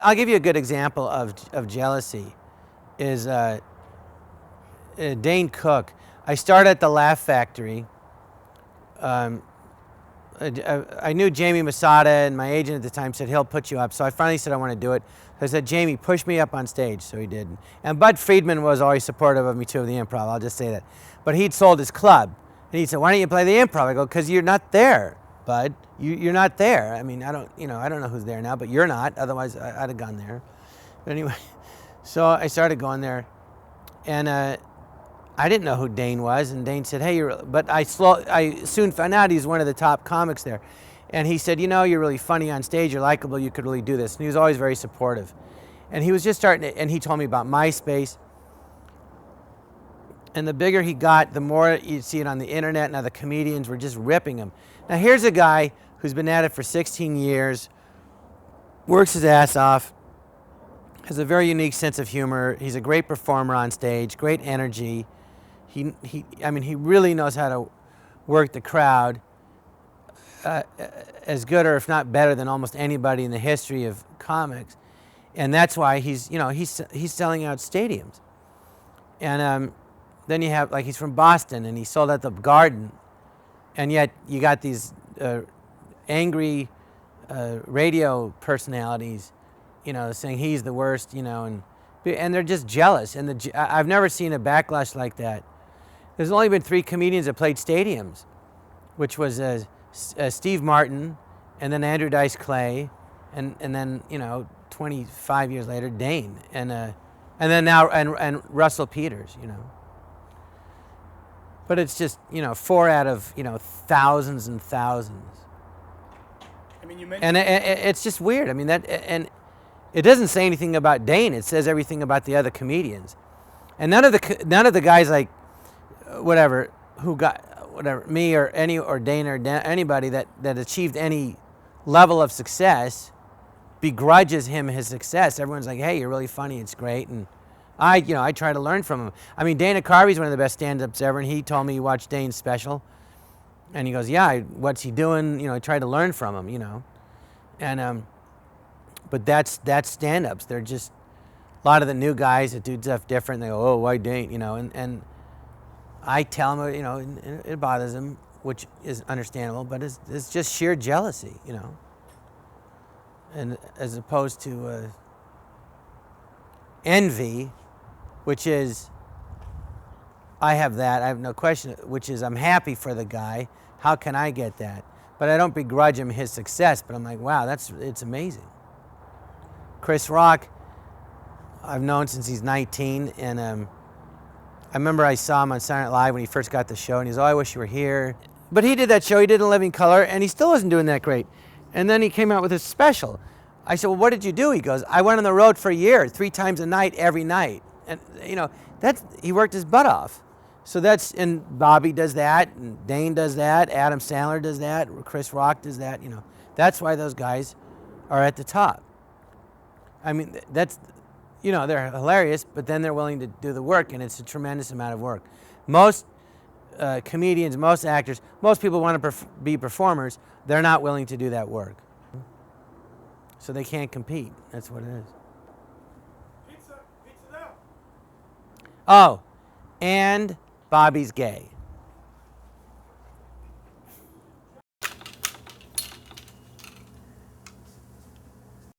I'll give you a good example of jealousy. Is Dane Cook. I started at the Laugh Factory. I knew Jamie Masada, and my agent at the time said he'll put you up. So I finally said I want to do it. I said, Jamie, push me up on stage. So he did. And Bud Friedman was always supportive of me too, of the improv. I'll just say that. But he'd sold his club, and he said, why don't you play the improv? I go, because you're not there, Bud. You're not there. I mean, I don't know who's there now, but you're not. Otherwise, I'd have gone there. But anyway, so I started going there, and I didn't know who Dane was, and Dane said, hey, but I soon found out he's one of the top comics there. And he said, you're really funny on stage, you're likable, you could really do this. And he was always very supportive. And he was just starting to, and he told me about MySpace. And the bigger he got, the more you'd see it on the internet. Now the comedians were just ripping him. Now here's a guy who's been at it for 16 years, works his ass off, has a very unique sense of humor. He's a great performer on stage, great energy. He really knows how to work the crowd as good, or if not better, than almost anybody in the history of comics. And that's why he's selling out stadiums. And then you have, like, he's from Boston, and he sold out the Garden. And yet you got these angry radio personalities, saying he's the worst, and they're just jealous. And I've never seen a backlash like that. There's only been 3 comedians that played stadiums, which was Steve Martin, and then Andrew Dice Clay, and then 25 years later Dane, and then now and Russell Peters, But it's just 4 out of thousands and thousands. I mean, you mentioned, and it's just weird. I mean and it doesn't say anything about Dane. It says everything about the other comedians, and none of the guys like me or Dane or anybody that achieved any level of success begrudges him his success. Everyone's like, hey, you're really funny, it's great. And I try to learn from him. I mean, Dana Carvey's one of the best stand-ups ever, and he told me he watched Dane's special, and he goes, yeah, what's he doing? I try to learn from him, and but that's stand-ups. They're just a lot of the new guys that do stuff different. They go, oh, why Dane? And I tell him, it bothers him, which is understandable, but it's just sheer jealousy, and as opposed to envy, which is, I have no question, which is I'm happy for the guy. How can I get that? But I don't begrudge him his success, but I'm like, wow, it's amazing. Chris Rock, I've known since he's 19, and I remember I saw him on Saturday Night Live when he first got the show, and he's, oh, I wish you were here. But he did that show, he did In Living Color, and he still wasn't doing that great. And then he came out with his special. I said, well, what did you do? He goes, I went on the road for a year, 3 times a night, every night. And, he worked his butt off. So and Bobby does that, and Dane does that, Adam Sandler does that, Chris Rock does that, That's why those guys are at the top. I mean, they're hilarious, but then they're willing to do the work, and it's a tremendous amount of work. Most comedians, most actors, most people want to be performers. They're not willing to do that work. So they can't compete. That's what it is. pizza now. Oh, and Bobby's gay.